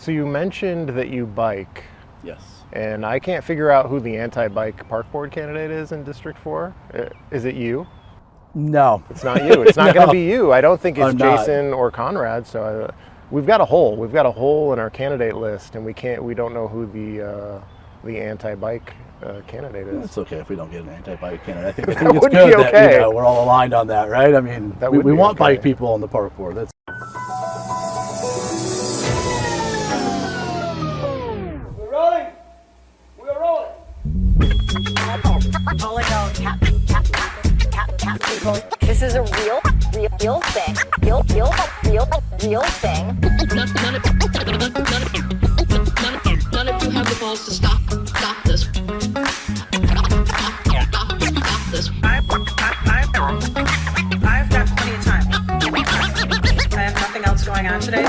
So you mentioned that you bike. Yes. And I can't figure out who the anti-bike park board candidate is in District 4. Is it you? No. It's not you. It's not No. going to be you. I don't think it's I'm not. Jason or Conrad. So we've got a hole. We've got a hole in our candidate list, and we don't know who the anti-bike candidate is. It's okay if we don't get an anti-bike candidate. I think it's would good be that okay. we're all aligned on that, right? I mean, That we would be want okay. bike people on the park board. That's We're rolling. We're rolling. This is a real thing. Real thing. None of you have the balls to stop this. Stop this. I've got plenty of time. I have nothing else going on today.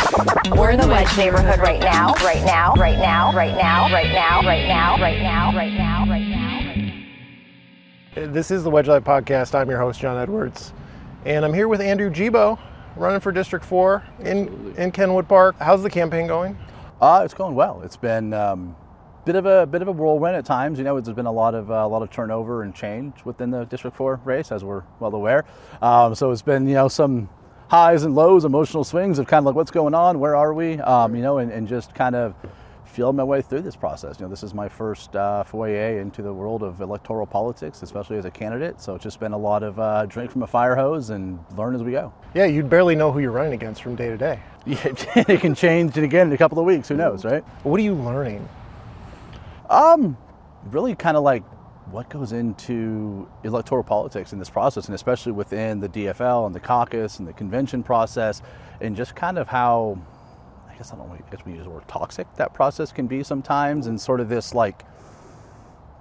We're in the Wedge neighborhood right now. This is the Wedge Life Podcast. I'm your host, John Edwards, and I'm here with Andrew Gebo, running for District 4 in Kenwood Park. How's the campaign going? It's going well. It's been bit of a whirlwind at times. You know, there's been a lot of turnover and change within the District 4 race, as we're well aware. So it's been some highs and lows, emotional swings of kind of like what's going on, where are we, and just kind of feeling my way through this process. This is my first foray into the world of electoral politics, especially as a candidate. So it's just been a lot of drink from a fire hose and learn as we go. Yeah, you'd barely know who you're running against from day to day. Yeah, it can change it again in a couple of weeks. Who knows, right? What are you learning? Really kind of like what goes into electoral politics in this process, and especially within the DFL and the caucus and the convention process, and just kind of how, I guess we use the word toxic that process can be sometimes, and sort of this like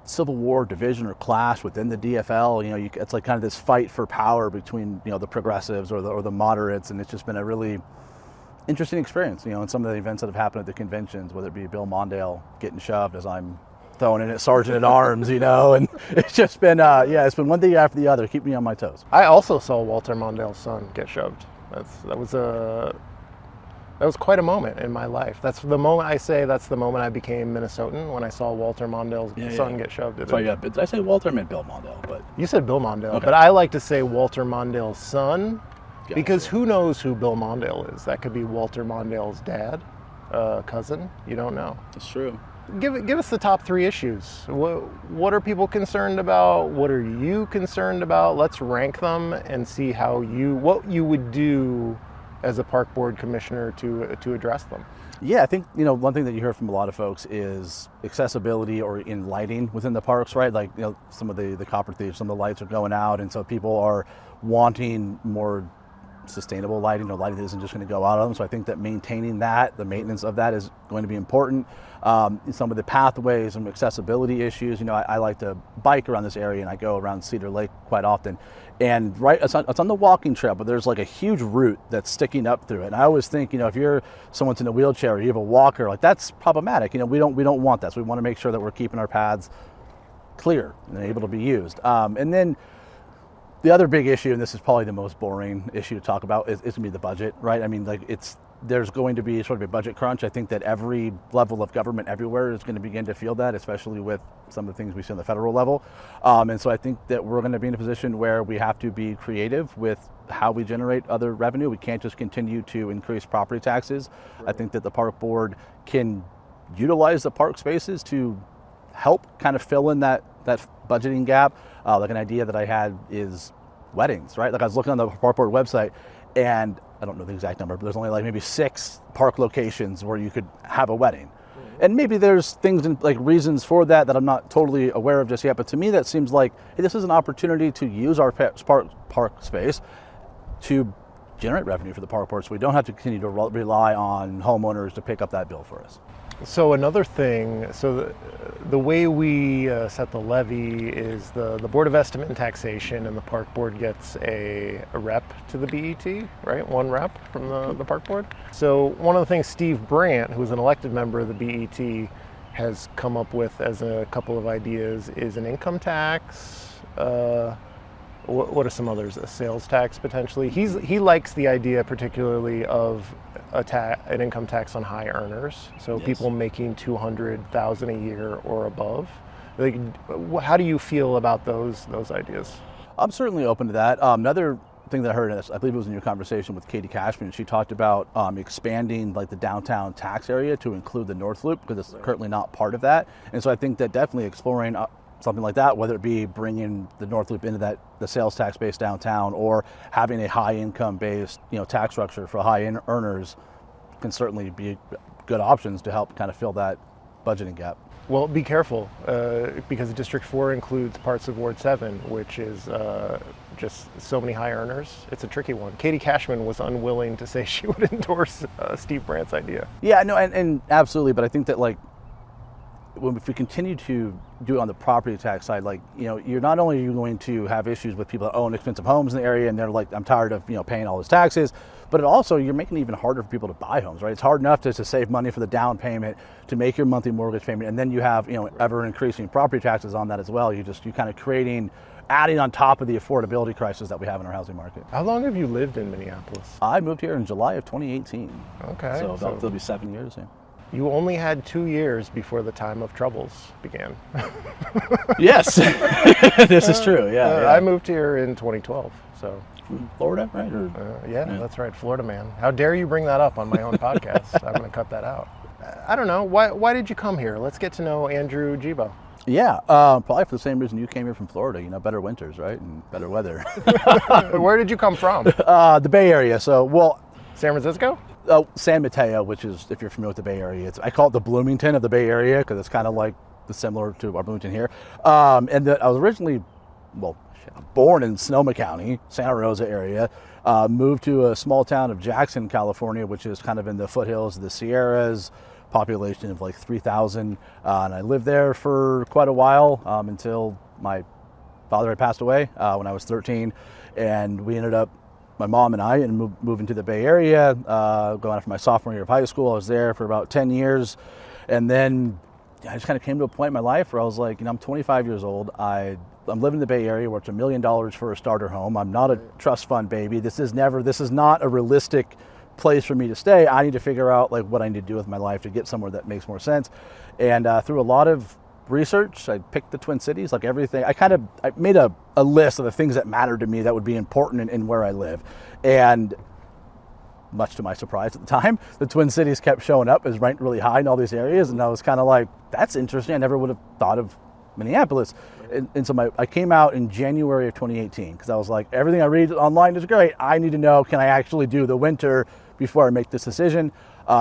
civil war division or clash within the DFL. It's like kind of this fight for power between the progressives or the moderates, and it's just been a really interesting experience. In some of the events that have happened at the conventions, whether it be Bill Mondale getting shoved as I'm throwing in at Sergeant at Arms, and it's just been it's been one thing after the other, keep me on my toes. I also saw Walter Mondale's son get shoved. That was quite a moment in my life. That's the moment I became Minnesotan, when I saw Walter Mondale's son get shoved. Did I say Walter? I meant Bill Mondale, but You said Bill Mondale, okay. But I like to say Walter Mondale's son, Gotcha. because who knows who Bill Mondale is? That could be Walter Mondale's dad, cousin. You don't know. That's true. Give us the top 3 issues. What are people concerned about? What are you concerned about? Let's rank them and see what you would do as a park board commissioner to address them. Yeah, I think one thing that you hear from a lot of folks is accessibility or in lighting within the parks, right? Like some of the copper thieves, some of the lights are going out, and so people are wanting more sustainable lighting, or lighting that isn't just going to go out of them. So I think that maintaining the maintenance of that is going to be important. Some of the pathways and accessibility issues. I like to bike around this area, and I go around Cedar Lake quite often. And it's on the walking trail, but there's like a huge root that's sticking up through it. And I always think, if someone's in a wheelchair or you have a walker, like that's problematic. We don't want that. So we want to make sure that we're keeping our paths clear and able to be used. And then the other big issue, and this is probably the most boring issue to talk about, is going to be the budget, right? I mean, there's going to be sort of a budget crunch. I think that every level of government everywhere is going to begin to feel that, especially with some of the things we see on the federal level. And so I think that we're going to be in a position where we have to be creative with how we generate other revenue. We can't just continue to increase property taxes. Right. I think that the park board can utilize the park spaces to help kind of fill in that budgeting gap. Like an idea that I had is weddings, right? Like I was looking on the park board website, and I don't know the exact number, but there's only like maybe 6 park locations where you could have a wedding. Mm-hmm. And maybe there's things and like reasons for that I'm not totally aware of just yet. But to me, that seems like, hey, this is an opportunity to use our park space to generate revenue for the park board, so we don't have to continue to rely on homeowners to pick up that bill for us. So another thing, the way we set the levy is the Board of Estimate and Taxation, and the Park Board gets a rep to the BET, right? One rep from the Park Board. So one of the things Steve Brandt, who is an elected member of the BET, has come up with as a couple of ideas is an income tax. What are some others? A sales tax potentially. He likes the idea particularly of an income tax on high earners, so people making $200,000 a year or above. Like, how do you feel about those ideas? I'm certainly open to that. Another thing that I heard, I believe it was in your conversation with Katie Cashman, she talked about expanding like the downtown tax area to include the North Loop, because it's currently not part of that. And so I think that definitely exploring something like that, whether it be bringing the North Loop into the sales tax base downtown, or having a high income based tax structure for high earners, can certainly be good options to help kind of fill that budgeting gap. Well, be careful, because District 4 includes parts of Ward 7, which is just so many high earners. It's a tricky one. Katie Cashman was unwilling to say she would endorse Steve Brandt's idea. Yeah, no, and absolutely, but I think that if we continue to do it on the property tax side, you're not only going to have issues with people that own expensive homes in the area and they're like, I'm tired of paying all those taxes, but you're making it even harder for people to buy homes, right? It's hard enough to save money for the down payment, to make your monthly mortgage payment, and then you have ever increasing property taxes on that as well. You kind of adding on top of the affordability crisis that we have in our housing market. How long have you lived in Minneapolis? I moved here in July of 2018. Okay. So it'll be 7 years. Yeah. You only had 2 years before the time of troubles began. Yes, this is true. Yeah, I moved here in 2012. So from Florida, right? Yeah, that's right, Florida man. How dare you bring that up on my own podcast? I'm going to cut that out. I don't know. Why did you come here? Let's get to know Andrew Gebo. Yeah, probably for the same reason you came here from Florida. Better winters, right, and better weather. Where did you come from? The Bay Area. San Francisco? San Mateo, which is, if you're familiar with the Bay Area, I call it the Bloomington of the Bay Area, because it's kind of like similar to our Bloomington here. I was originally, born in Sonoma County, Santa Rosa area, moved to a small town of Jackson, California, which is kind of in the foothills of the Sierras, population of 3,000. And I lived there for quite a while until my father had passed away when I was 13. And we ended up, my mom and I, moving to the Bay Area, going after my sophomore year of high school. I was there for about 10 years. And then I just kind of came to a point in my life where I was like, I'm 25 years old. I'm living in the Bay Area where it's $1 million for a starter home. I'm not a trust fund baby. This is not a realistic place for me to stay. I need to figure out what I need to do with my life to get somewhere that makes more sense. And through a lot of research, I picked the Twin Cities, everything. I made a list of the things that mattered to me that would be important in where I live. And much to my surprise at the time, the Twin Cities kept showing up as ranked really high in all these areas. And I was kind of like, that's interesting. I never would have thought of Minneapolis. And so I came out in January of 2018, because I was like, everything I read online is great. I need to know, can I actually do the winter before I make this decision?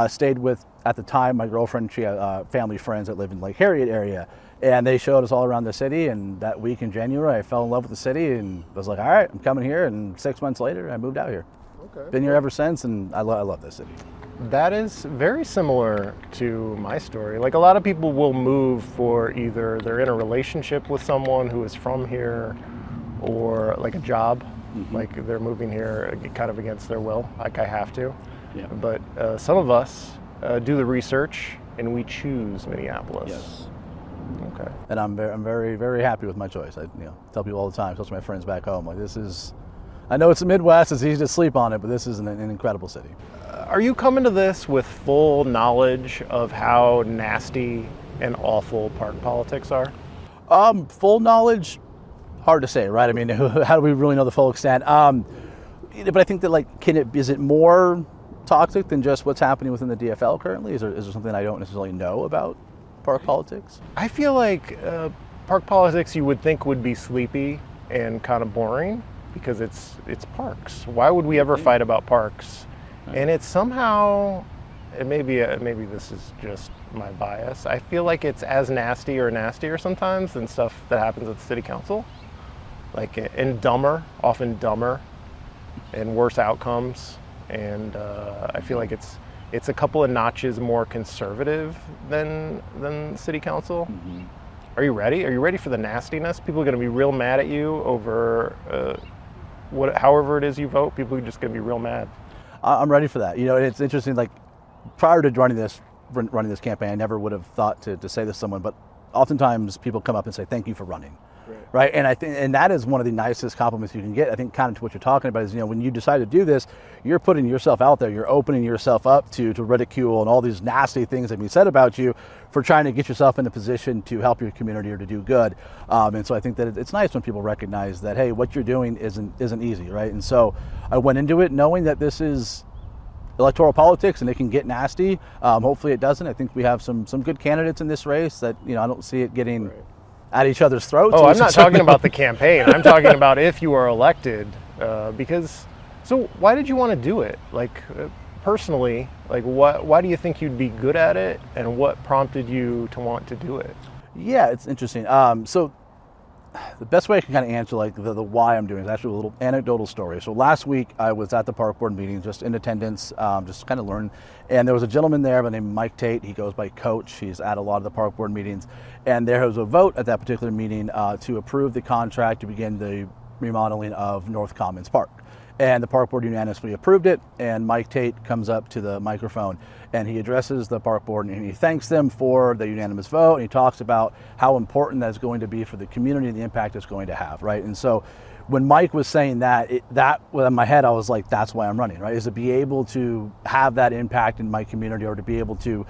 Stayed with, at the time, my girlfriend. She had family friends that live in Lake Harriet area, and they showed us all around the city. And that week in January, I fell in love with the city and was like, all right, I'm coming here. And 6 months later, I moved out here. Okay. Been here ever since, and I love this city. That is very similar to my story. A lot of people will move for either they're in a relationship with someone who is from here, or a job. Mm-hmm. They're moving here kind of against their will, I have to. Yeah. But some of us do the research and we choose Minneapolis. Yes. Okay. And I'm very, very happy with my choice. I tell people all the time, especially my friends back home, this is, I know it's the Midwest, it's easy to sleep on it, but this is an incredible city. Are you coming to this with full knowledge of how nasty and awful park politics are? Full knowledge, hard to say, right? How do we really know the full extent? But I think that is it more toxic than just what's happening within the DFL currently? Is there something I don't necessarily know about park politics? I feel like park politics you would think would be sleepy and kind of boring, because it's parks. Why would we ever fight about parks? And it's somehow, maybe this is just my bias, I feel like it's as nasty or nastier sometimes than stuff that happens at the city council. And often dumber, and worse outcomes. And I feel like it's a couple of notches more conservative than city council. Mm-hmm. Are you ready? Are you ready for the nastiness? People are going to be real mad at you over however it is you vote. People are just going to be real mad. I'm ready for that. It's interesting. Prior to running this campaign, I never would have thought to say this to someone, but oftentimes people come up and say, "Thank you for running," right? And I think, and that is one of the nicest compliments you can get. I think kind of to what you're talking about is, when you decide to do this, you're putting yourself out there, you're opening yourself up to ridicule and all these nasty things that be said about you for trying to get yourself in a position to help your community or to do good. And so I think that it's nice when people recognize that, hey, what you're doing isn't easy, right? And so I went into it knowing that this is electoral politics and it can get nasty. Hopefully it doesn't. I think we have some good candidates in this race that, I don't see it getting at each other's throats. Oh, I'm not talking about the campaign. I'm talking about if you are elected, so why did you want to do it? Like, personally, like why do you think you'd be good at it, and what prompted you to want to do it? Yeah, it's interesting. So the best way I can kind of answer like the why I'm doing it is actually a little anecdotal story. So last week I was at the park board meeting, just in attendance, just kind of learning. And there was a gentleman there by the name of Mike Tate. He goes by Coach. He's at a lot of the park board meetings. And there was a vote at that particular meeting to approve the contract to begin the remodeling of North Commons Park. And the park board unanimously approved it, and Mike Tate comes up to the microphone and he addresses the park board and he thanks them for the unanimous vote, and he talks about how important that's going to be for the community and the impact it's going to have, right? And so when Mike was saying that, in my head I was like, that's why I'm running, right? Is to be able to have that impact in my community, or to be able to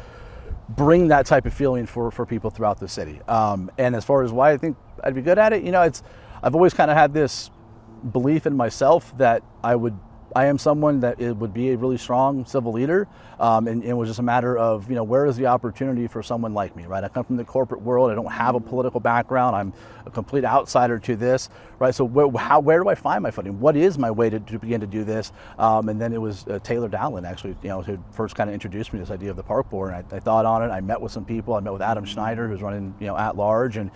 bring that type of feeling for people throughout the city. And as far as why I think I'd be good at it, I've always kind of had this belief in myself that I am someone that it would be a really strong civil leader, and it was just a matter of where is the opportunity for someone like me, right? I come from the corporate world. I don't have a political background. I'm a complete outsider to this, right? So where do I find my footing? What is my way to begin to do this? And then it was Taylor Dowland actually, who first kind of introduced me to this idea of the park board. And I thought on it. I met with some people. I met with Adam Schneider, who's running at large, and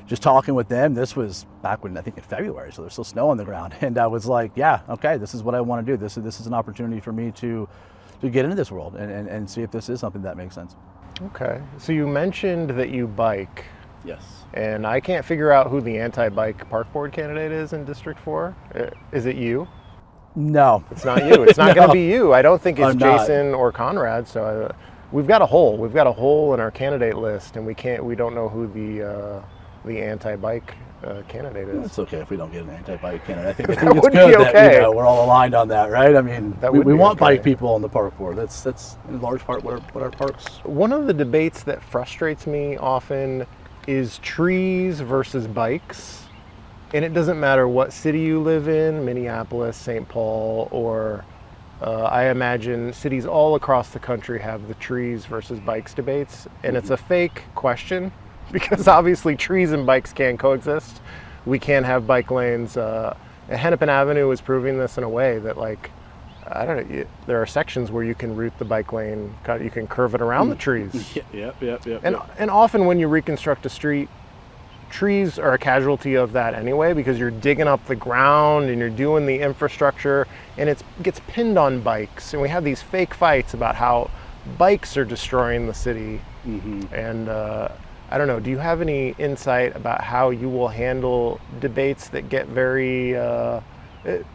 just talking with them. This was back when, I think in February, so there's still snow on the ground. And I was like, yeah, okay, this is what I want to do. This is an opportunity for me to get into this world and see if this is something that makes sense. Okay, so you mentioned that you bike. Yes. And I can't figure out who the anti-bike park board candidate is in District 4. Is it you? No. It's not you. It's not going to be you. I don't think it's I'm not. Jason or Conrad. So we've got a hole. We've got a hole in our candidate list, and we don't know who the anti-bike candidate is. It's okay if we don't get an anti-bike candidate. I think That it's would good be that okay. we're all aligned on that, right? I mean, That we would be want okay. bike people on the park board. That's in large part what our parks. One of the debates that frustrates me often is trees versus bikes. And it doesn't matter what city you live in, Minneapolis, St. Paul, or I imagine cities all across the country have the trees versus bikes debates. And it's a fake question, because obviously trees and bikes can coexist. We can have bike lanes. Hennepin Avenue is proving this in a way that, like, I don't know, there are sections where you can route the bike lane, you can curve it around the trees. Yep. And often when you reconstruct a street, trees are a casualty of that anyway, because you're digging up the ground and you're doing the infrastructure, and it gets pinned on bikes. And we have these fake fights about how bikes are destroying the city. And I don't know, do you have any insight about how you will handle debates that get very,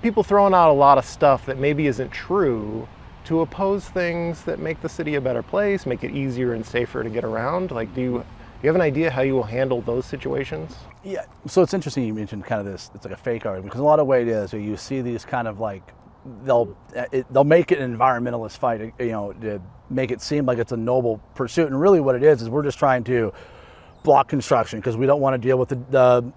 people throwing out a lot of stuff that maybe isn't true to oppose things that make the city a better place, make it easier and safer to get around? Like, do you have an idea how you will handle those situations? Yeah, so it's interesting you mentioned kind of this, it's like a fake argument, because a lot of way it is, you see these kind of like, they'll make it an environmentalist fight, to make it seem like it's a noble pursuit, and really what it is we're just trying to block construction because we don't want to deal with the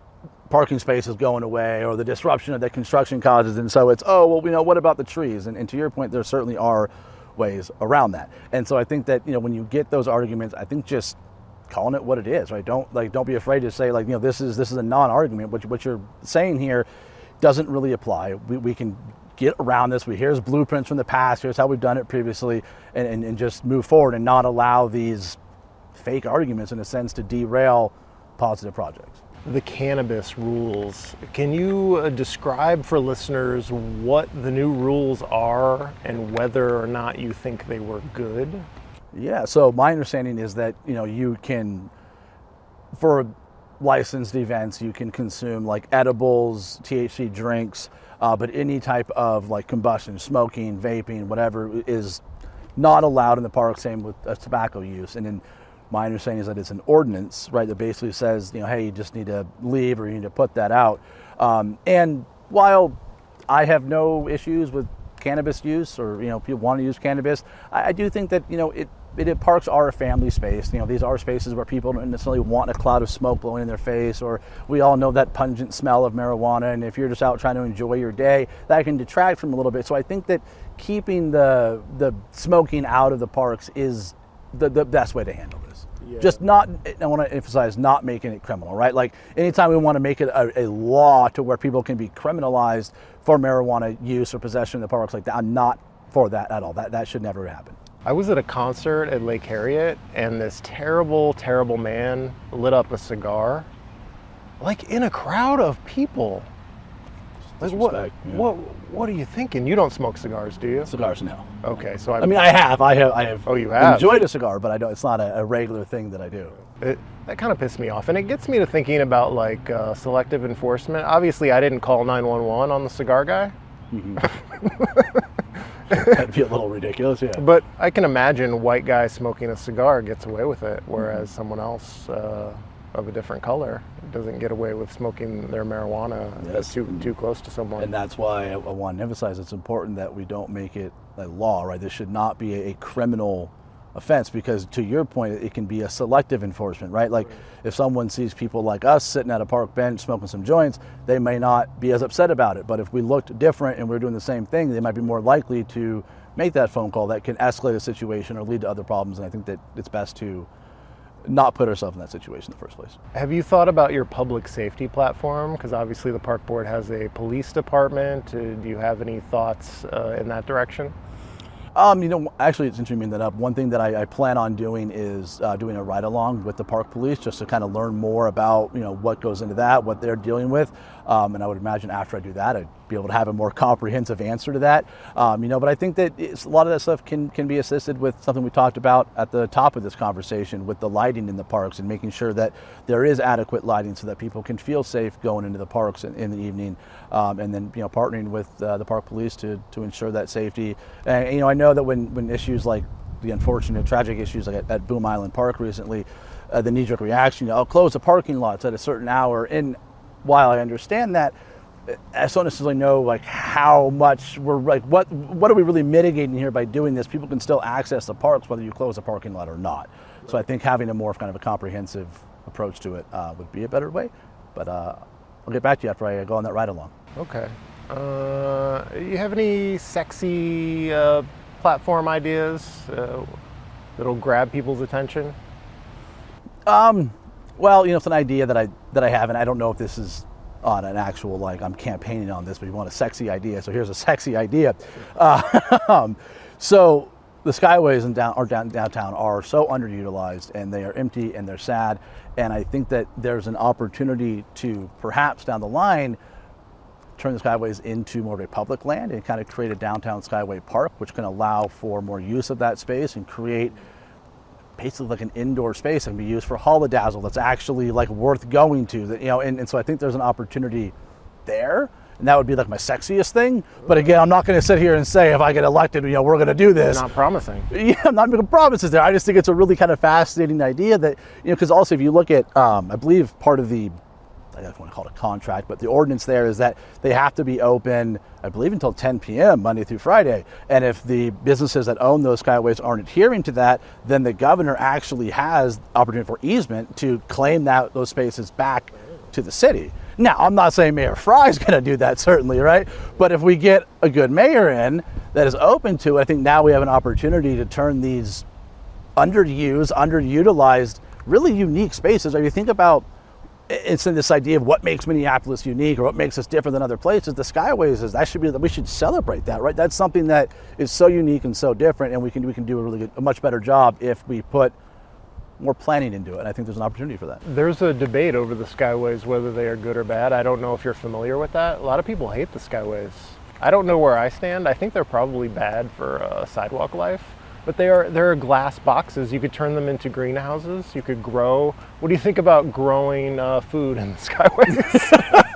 parking spaces going away or the disruption that construction causes. And so it's, what about the trees? And to your point, there certainly are ways around that. And so I think that, when you get those arguments, I think just calling it what it is, right? Don't be afraid to say this is a non-argument. What you're saying here doesn't really apply. We can get around this. Here's blueprints from the past. Here's how we've done it previously, and just move forward and not allow these fake arguments in a sense to derail positive projects. The cannabis rules. Can you describe for listeners what the new rules are and whether or not you think they were good? Yeah, so my understanding is that, you can, for licensed events, you can consume like edibles, THC drinks, but any type of like combustion, smoking, vaping, whatever is not allowed in the park, same with tobacco use. And then My understanding is that it's an ordinance, right, that basically says, hey, you just need to leave or you need to put that out. And while I have no issues with cannabis use or, people want to use cannabis, I do think that, parks are a family space. These are spaces where people don't necessarily want a cloud of smoke blowing in their face, or we all know that pungent smell of marijuana, and if you're just out trying to enjoy your day, that can detract from a little bit. So I think that keeping the smoking out of the parks is the best way to handle this. Yeah. Just not, I want to emphasize, not making it criminal, right? Like anytime we want to make it a law to where people can be criminalized for marijuana use or possession in the parks like that, I'm not for that at all. That should never happen. I was at a concert at Lake Harriet, and this terrible, terrible man lit up a cigar, like in a crowd of people. Like what are you thinking? You don't smoke cigars, do you? Cigars, no. Okay, so I have. Oh, you have? Enjoyed a cigar, but I don't. It's not a regular thing that I do. That kind of pissed me off, and it gets me to thinking about like selective enforcement. Obviously, I didn't call 911 on the cigar guy. Mm-hmm. That'd be a little ridiculous, yeah. But I can imagine a white guy smoking a cigar gets away with it, whereas someone else of a different color doesn't get away with smoking their marijuana too close to someone. And that's why I want to emphasize it's important that we don't make it a law, right? This should not be a criminal offense, because to your point, it can be a selective enforcement, right? Like if someone sees people like us sitting at a park bench smoking some joints, they may not be as upset about it. But if we looked different and we're doing the same thing, they might be more likely to make that phone call that can escalate a situation or lead to other problems. And I think that it's best to not put ourselves in that situation in the first place. Have you thought about your public safety platform? Because obviously the park board has a police department. Do you have any thoughts in that direction? Actually, it's interesting you bring that up. One thing that I plan on doing is doing a ride-along with the park police, just to kind of learn more about, what goes into that, what they're dealing with. And I would imagine after I do that, I'd be able to have a more comprehensive answer to that. But I think that a lot of that stuff can be assisted with something we talked about at the top of this conversation, with the lighting in the parks and making sure that there is adequate lighting so that people can feel safe going into the parks in the evening. And then, partnering with the park police to ensure that safety. And, I know that when issues like the unfortunate tragic issues like at Boom Island Park recently, the knee-jerk reaction, I'll close the parking lots at a certain hour. And while I understand that, I don't necessarily know like how much we're like, what are we really mitigating here by doing this? People can still access the parks whether you close the parking lot or not. So I think having a more kind of a comprehensive approach to it would be a better way. But I'll get back to you after I go on that ride along. Okay. You have any sexy platform ideas that'll grab people's attention? Well, it's an idea that I have, and I don't know if this is on an actual, like, I'm campaigning on this, but you want a sexy idea, so here's a sexy idea. So the skyways in downtown are so underutilized, and they are empty and they're sad, and I think that there's an opportunity to perhaps down the line turn the skyways into more of a public land and kind of create a downtown skyway park, which can allow for more use of that space and create basically like an indoor space that can be used for holidazzle that's actually like worth going to, that, and so I think there's an opportunity there, and that would be like my sexiest thing. But again, I'm not going to sit here and say if I get elected, we're going to do this. You're not promising. Yeah, I'm not making promises there. I just think it's a really kind of fascinating idea that, because also if you look at, I believe part of the, I don't want to call it a contract, but the ordinance there is that they have to be open, I believe, until 10 p.m. Monday through Friday. And if the businesses that own those skyways aren't adhering to that, then the governor actually has opportunity for easement to claim those spaces back to the city. Now, I'm not saying Mayor Fry's going to do that, certainly, right? But if we get a good mayor in that is open to it, I think now we have an opportunity to turn these underused, underutilized, really unique spaces. If you think about it's in this idea of what makes Minneapolis unique or what makes us different than other places. The skyways we should celebrate that, right? That's something that is so unique and so different, and we can do a much better job if we put more planning into it. And I think there's an opportunity for that. There's a debate over the skyways, whether they are good or bad. I don't know if you're familiar with that. A lot of people hate the skyways. I don't know where I stand. I think they're probably bad for sidewalk life. But there are glass boxes. You could turn them into greenhouses. You could grow. What do you think about growing food in the skyways?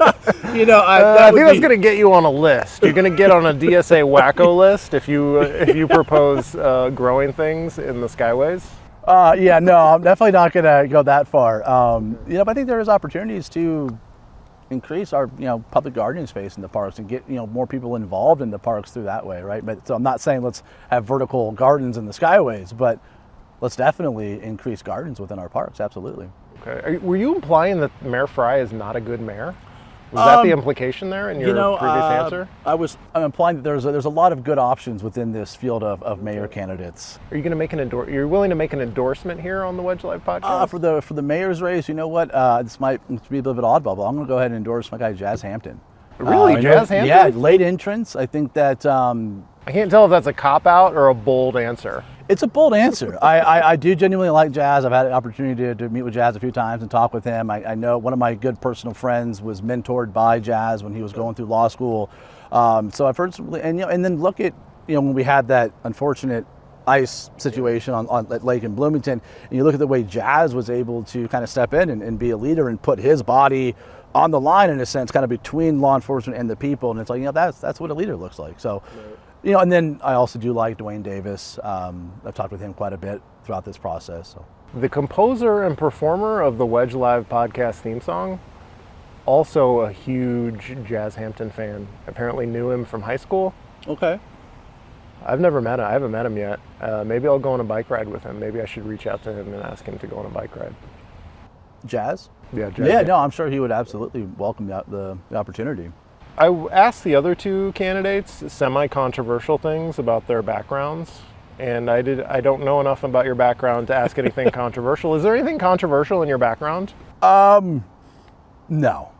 I think that's going to get you on a list. You're going to get on a DSA wacko list if you propose growing things in the skyways. Yeah, no, I'm definitely not going to go that far. But I think there is opportunities to increase our, public gardening space in the parks and get, more people involved in the parks through that way, right? But so I'm not saying let's have vertical gardens in the skyways, but let's definitely increase gardens within our parks. Absolutely. Okay. Were you implying that Mayor Fry is not a good mayor? Was that the implication there in your previous answer? I'm implying that there's a lot of good options within this field of mayor candidates. Are you going to make You're willing to make an endorsement here on the Wedge Live podcast? For the mayor's race, you know what? This might be a little bit oddball, but I'm going to go ahead and endorse my guy Jazz Hampton. Really, Jazz Hampton? Yeah, late entrance. I think that. I can't tell if that's a cop out or a bold answer. It's a bold answer. I do genuinely like Jazz. I've had an opportunity to meet with Jazz a few times and talk with him. I know one of my good personal friends was mentored by Jazz when he was going through law school. So I've heard some, and then look at, when we had that unfortunate ice situation on that lake in Bloomington, and you look at the way Jazz was able to kind of step in and be a leader and put his body on the line in a sense, kind of between law enforcement and the people. And it's like, that's what a leader looks like. So. And then I also do like Dwayne Davis. I've talked with him quite a bit throughout this process. So. The composer and performer of the Wedge Live podcast theme song, also a huge Jazz Hampton fan. Apparently knew him from high school. Okay. I've never met him. I haven't met him yet. Maybe I'll go on a bike ride with him. Maybe I should reach out to him and ask him to go on a bike ride. Jazz? Yeah, Jazz. Yeah, no, I'm sure he would absolutely welcome the opportunity. I asked the other two candidates semi-controversial things about their backgrounds, and I don't know enough about your background to ask anything controversial. Is there anything controversial in your background? No. No?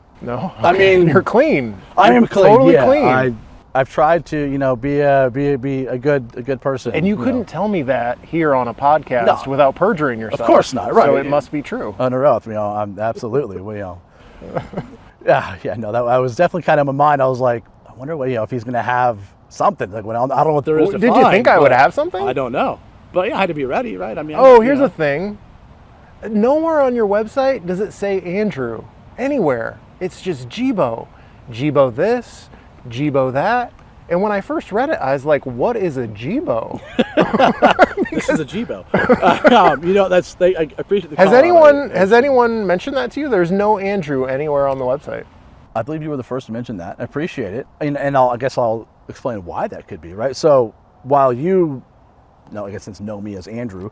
I Okay. mean, You're clean. I am clean. Totally yeah. clean. I've tried to, be a good person. And you couldn't tell me that here on a podcast No. without perjuring yourself. Of course not, right. So it must be true. Under oath, I'm absolutely, Yeah, no, that was definitely kind of my mind. I was like, I wonder what, if he's going to have something. Like, I don't know what there is to Did find, you think I would have something? I don't know. But yeah, I had to be ready, right? I mean, here's the thing. Nowhere on your website does it say Andrew. Anywhere. It's just Gebo. Gebo this, Gebo that. And when I first read it, I was like, what is a Gebo? This is a Gebo. I appreciate the Has call. Has anyone mentioned that to you? There's no Andrew anywhere on the website. I believe you were the first to mention that. I appreciate it. And I guess I'll explain why that could be, right? So while since know me as Andrew,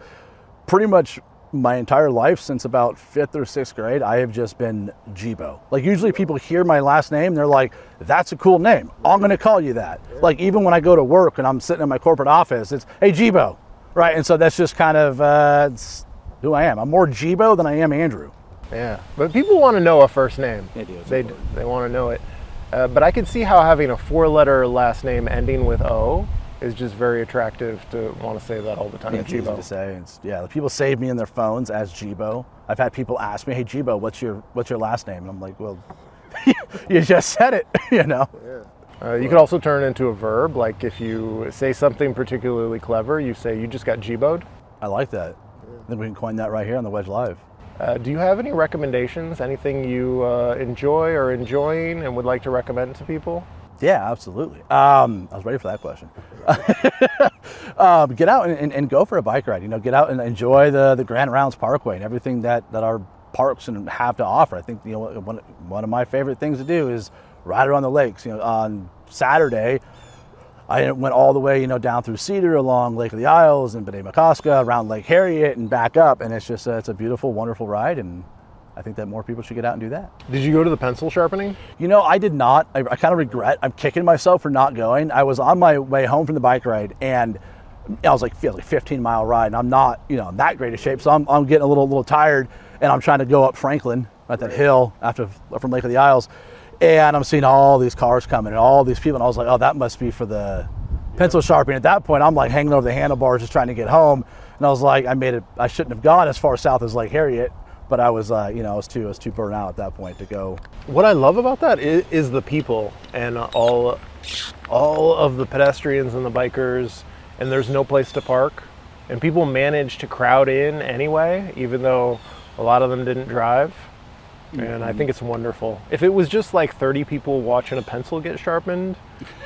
pretty much my entire life since about 5th or 6th grade, I have just been Gebo. Like usually people hear my last name, they're like, that's a cool name. I'm going to call you that. Like even when I go to work and I'm sitting in my corporate office, it's, hey, Gebo. Right. And so that's just kind of it's who I am. I'm more Gebo than I am Andrew. Yeah. But people want to know a first name. They do. They want to know it. But I can see how having a 4-letter last name ending with O is just very attractive to want to say that all the time. Yeah, it's easy to say. People save me in their phones as Gebo. I've had people ask me, "Hey Gebo, what's your last name?" And I'm like, "Well, you just said it, Yeah. You could also turn it into a verb. Like if you say something particularly clever, you say you just got Gebo'd. I like that. I think we can coin that right here on the Wedge Live. Do you have any recommendations? Anything you enjoy or enjoying and would like to recommend to people? Yeah, absolutely. I was ready for that question. Get out and go for a bike ride. Get out and enjoy the Grand Rounds Parkway and everything that our parks have to offer. I think one of my favorite things to do is ride around the lakes. On Saturday, I went all the way down through Cedar, along Lake of the Isles and Benay-McCoska, around Lake Harriet and back up, and it's just it's a beautiful, wonderful ride, and I think that more people should get out and do that. Did you go to the pencil sharpening? I did not. I kind of regret. I'm kicking myself for not going. I was on my way home from the bike ride, and I was like, 15-mile ride, and I'm not, in that great of shape. So I'm getting a little tired, and I'm trying to go up Franklin at that hill from Lake of the Isles, and I'm seeing all these cars coming and all these people, and I was like, oh, that must be for the pencil sharpening. At that point, I'm like hanging over the handlebars just trying to get home, and I was like, I shouldn't have gone as far south as Lake Harriet. But I was, I was too burnt out at that point to go. What I love about that is the people and all of the pedestrians and the bikers, and there's no place to park, and people manage to crowd in anyway, even though a lot of them didn't drive. And I think it's wonderful. If it was just like 30 people watching a pencil get sharpened,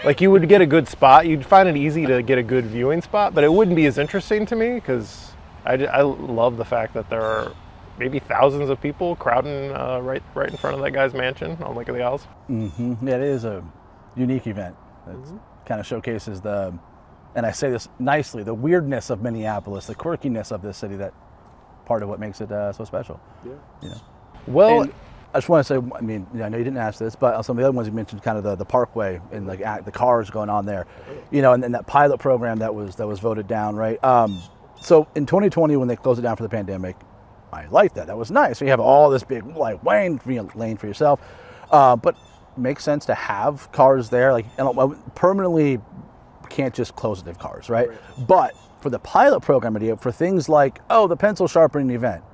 like you would get a good spot. You'd find it easy to get a good viewing spot, but it wouldn't be as interesting to me because I love the fact that there are maybe thousands of people crowding right in front of that guy's mansion on Lake of the Isles. Mm-hmm. Yeah, it is a unique event. It kind of showcases and I say this nicely, the weirdness of Minneapolis, the quirkiness of this city. That part of what makes it so special. Yeah. You know. Well, and I just want to say, I mean, I know you didn't ask this, but some of the other ones you mentioned, kind of the parkway and like the cars going on there, you know, and then that pilot program that was voted down, right? So in 2020, when they closed it down for the pandemic, I liked that. That was nice. So you have all this big like lane for yourself, but it makes sense to have cars there. Like, permanently can't just close it to cars, right? But for the pilot program idea, for things like the pencil sharpening event.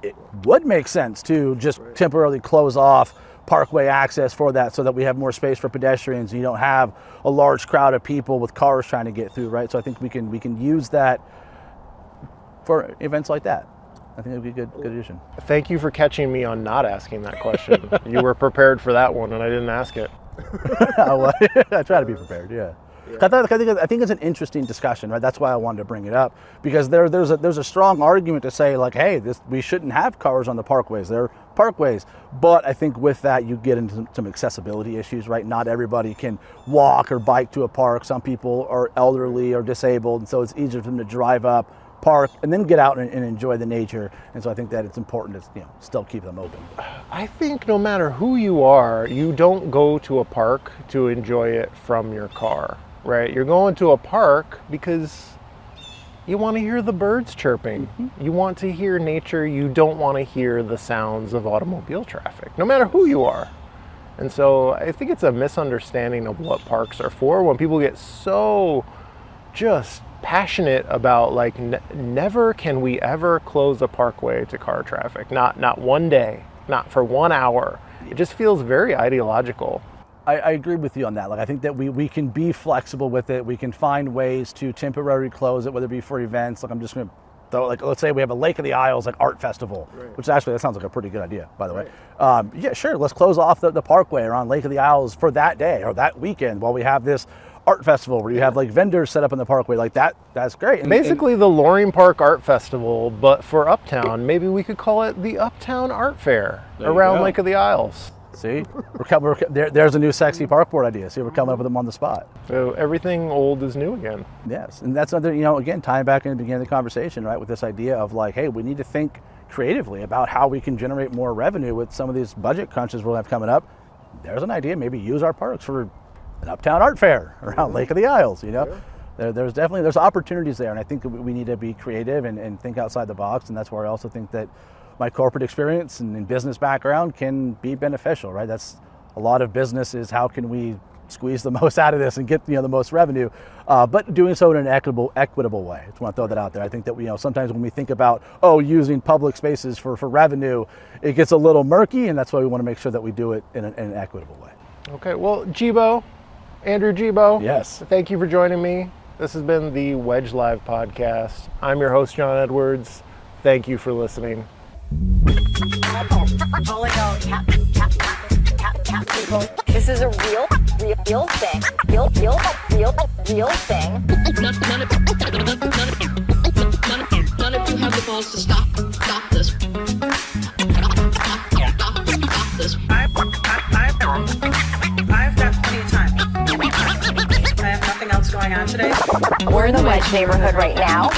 It would make sense to just temporarily close off parkway access for that so that we have more space for pedestrians. You don't have a large crowd of people with cars trying to get through, right? So I think we can use that for events like that. I think it would be a good addition. Thank you for catching me on not asking that question. You were prepared for that one, and I didn't ask it. I try to be prepared, yeah. I think it's an interesting discussion, right? That's why I wanted to bring it up, because there's a strong argument to say like, hey, we shouldn't have cars on the parkways. They're parkways, but I think with that you get into some accessibility issues, right? Not everybody can walk or bike to a park. Some people are elderly or disabled, and so it's easier for them to drive up, park, and then get out and enjoy the nature. And so I think that it's important to still keep them open. I think no matter who you are, you don't go to a park to enjoy it from your car. Right, you're going to a park because you want to hear the birds chirping. You want to hear nature. You don't want to hear the sounds of automobile traffic, no matter who you are. And so I think it's a misunderstanding of what parks are for when people get so just passionate about like never can we ever close a parkway to car traffic. Not one day, not for 1 hour. It just feels very ideological. I agree with you on that. Like, I think that we can be flexible with it. We can find ways to temporarily close it, whether it be for events. Like, I'm just going to throw, like, let's say we have a Lake of the Isles like art festival, which actually that sounds like a pretty good idea, by the way. Yeah, sure. Let's close off the parkway around Lake of the Isles for that day or that weekend while we have this art festival where you have like vendors set up in the parkway like that. That's great. And, basically the Loring Park Art Festival, but for Uptown. Maybe we could call it the Uptown Art Fair around Lake of the Isles. See, there's a new sexy park board idea. See, we're coming up with them on the spot. So everything old is new again. Yes, and that's another, again, tying back in the beginning of the conversation, right, with this idea of like, hey, we need to think creatively about how we can generate more revenue with some of these budget crunches we'll have coming up. There's an idea, maybe use our parks for an Uptown Art Fair around Lake of the Isles, There's opportunities there, and I think we need to be creative and think outside the box, and that's where I also think that my corporate experience and business background can be beneficial, right? That's a lot of business is how can we squeeze the most out of this and get the most revenue, but doing so in an equitable way. I just want to throw that out there. I think that sometimes when we think about using public spaces for revenue, it gets a little murky, and that's why we want to make sure that we do it in an equitable way. Okay, well, Andrew Gebo. Yes. Thank you for joining me. This has been the Wedge Live podcast. I'm your host, John Edwards. Thank you for listening. This is a real thing. Real thing. None of you have the balls to stop this. Stop this. I've got plenty of time. I have nothing else going on today. We're in the Wedge neighborhood right now.